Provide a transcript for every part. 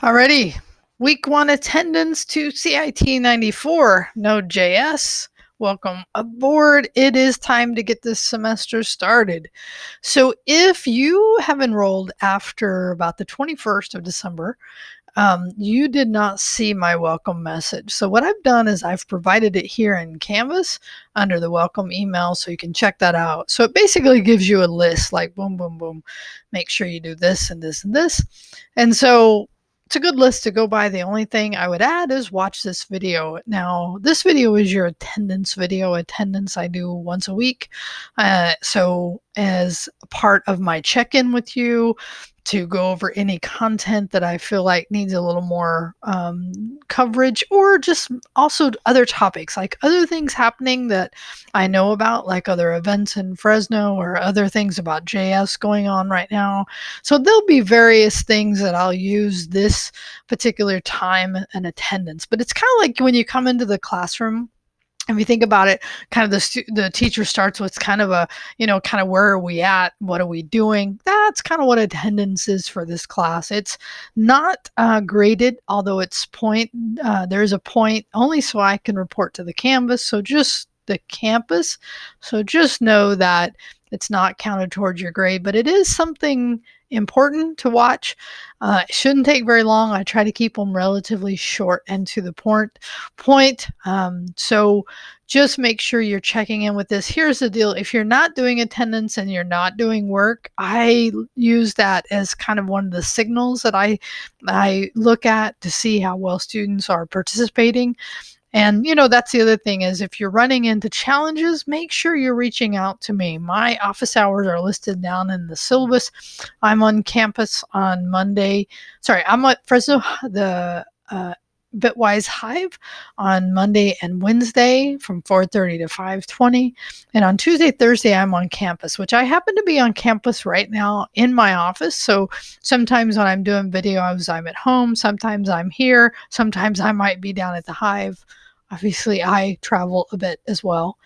Alrighty, week one attendance to CIT94 Node.js. Welcome aboard. It is time to get this semester started. So if you have enrolled after about the 21st of December, you did not see my welcome message. So what I've done is I've provided it here in Canvas under the welcome email, so you can check that out. So it basically gives you a list like boom, boom, boom. Make sure you do this and this and this. And so it's a good list to go by. The only thing I would add is watch this video. Now, this video is your attendance video. Attendance I do once a week. So as a part of my check-in with you, to go over any content that I feel like needs a little more coverage, or just also other topics, like other things happening that I know about, like other events in Fresno or other things about JS going on right now. So there'll be various things that I'll use this particular time and attendance. But it's kind of like when you come into the classroom, if you think about it, kind of the teacher starts with kind of a, kind of where are we at? What are we doing? That's kind of what attendance is for this class. It's not graded, although it's there's a point only so I can report to the canvas. So just the campus. So just know that it's not counted towards your grade, but it is something important to watch. It shouldn't take very long. I try to keep them relatively short and to the point. So just make sure you're checking in with this. Here's the deal. If you're not doing attendance and you're not doing work, I use that as kind of one of the signals that I look at to see how well students are participating. And, that's the other thing is if you're running into challenges, make sure you're reaching out to me. My office hours are listed down in the syllabus. I'm on campus on Monday. Sorry, I'm at Fresno, the Bitwise Hive on Monday and Wednesday from 4:30 to 5:20. And on Tuesday, Thursday, I'm on campus, which I happen to be on campus right now in my office. So sometimes when I'm doing videos, I'm at home. Sometimes I'm here. Sometimes I might be down at the Hive. Obviously, I travel a bit as well.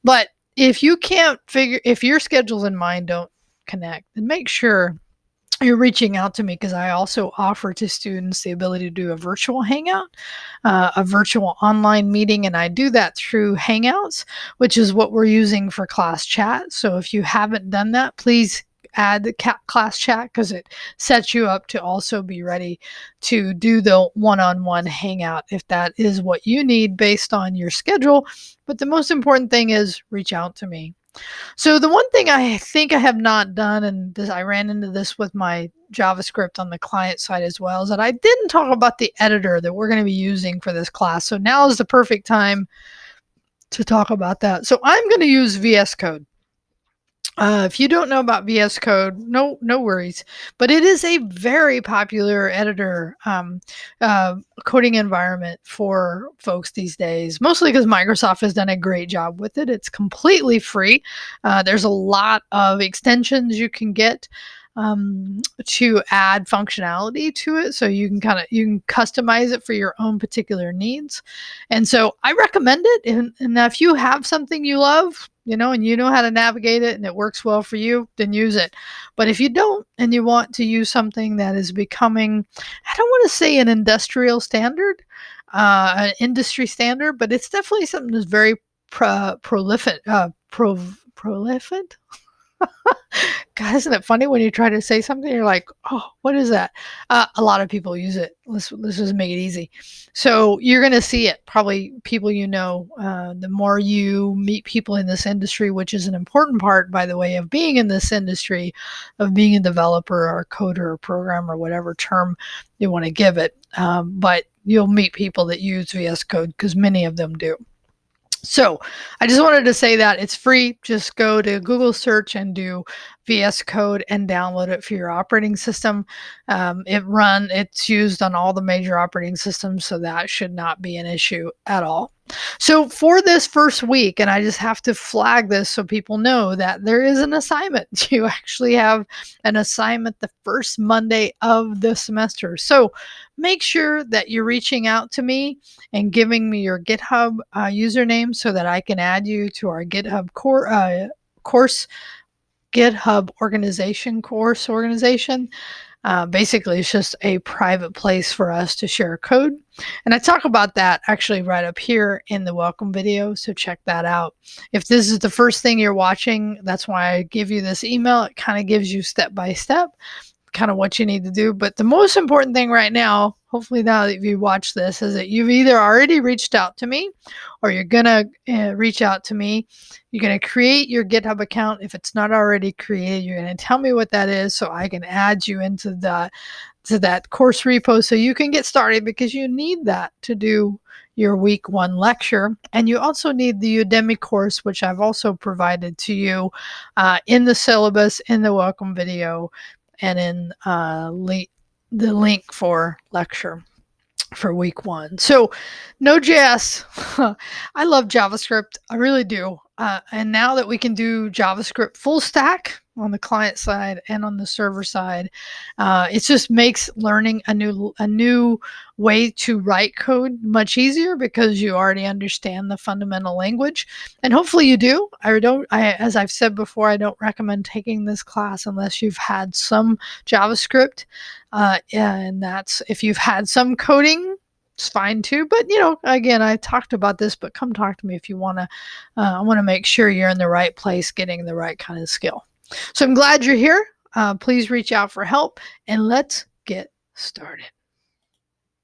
But if you can't if your schedules and mine don't connect, then make sure you're reaching out to me, because I also offer to students the ability to do a virtual hangout, a virtual online meeting, and I do that through Hangouts, which is what we're using for class chat. So if you haven't done that, please add the class chat, because it sets you up to also be ready to do the one-on-one hangout if that is what you need based on your schedule. But the most important thing is reach out to me. So the one thing I think I have not done, and I ran into this with my JavaScript on the client side as well, is that I didn't talk about the editor that we're going to be using for this class. So now is the perfect time to talk about that. So I'm going to use VS Code. If you don't know about VS Code, no worries. But it is a very popular editor coding environment for folks these days, mostly because Microsoft has done a great job with it. It's completely free. There's a lot of extensions you can get to add functionality to it, so you can customize it for your own particular needs. And so I recommend it. And if you have something you love, and you know how to navigate it and it works well for you, then use it. But if you don't and you want to use something that is becoming, I don't want to say an industrial standard, an industry standard, but it's definitely something that's very prolific. Prolific? God, isn't it funny when you try to say something, you're like, oh, what is that? A lot of people use it. Let's just make it easy. So you're going to see it, probably people the more you meet people in this industry, which is an important part, by the way, of being in this industry, of being a developer or coder or programmer, whatever term you want to give it. But you'll meet people that use VS Code, because many of them do. So I just wanted to say that it's free. Just go to Google search and do VS Code and download it for your operating system. It's used on all the major operating systems, so that should not be an issue at all. So for this first week, and I just have to flag this so people know that there is an assignment. You actually have an assignment the first Monday of the semester. So make sure that you're reaching out to me and giving me your GitHub username so that I can add you to our GitHub course, GitHub course organization. Basically, it's just a private place for us to share code. And I talk about that actually right up here in the welcome video, so check that out. If this is the first thing you're watching, that's why I give you this email. It kind of gives you step by step kind of what you need to do. But the most important thing right now, hopefully now that you watch this, is that you've either already reached out to me or you're going to reach out to me. You're going to create your GitHub account. If it's not already created, you're going to tell me what that is so I can add you into that course repo so you can get started, because you need that to do your week 1 lecture. And you also need the Udemy course, which I've also provided to you in the syllabus, in the welcome video, and in the link for lecture for week 1. So Node.js, I love JavaScript. I really do. And now that we can do JavaScript full stack on the client side and on the server side, it just makes learning a new way to write code much easier, because you already understand the fundamental language, and hopefully you do. As I've said before, I don't recommend taking this class unless you've had some JavaScript, and that's if you've had some coding. It's fine too, but again, I talked about this, but come talk to me if you want to. I want to make sure you're in the right place, getting the right kind of skill. So I'm glad you're here. Please reach out for help, and let's get started.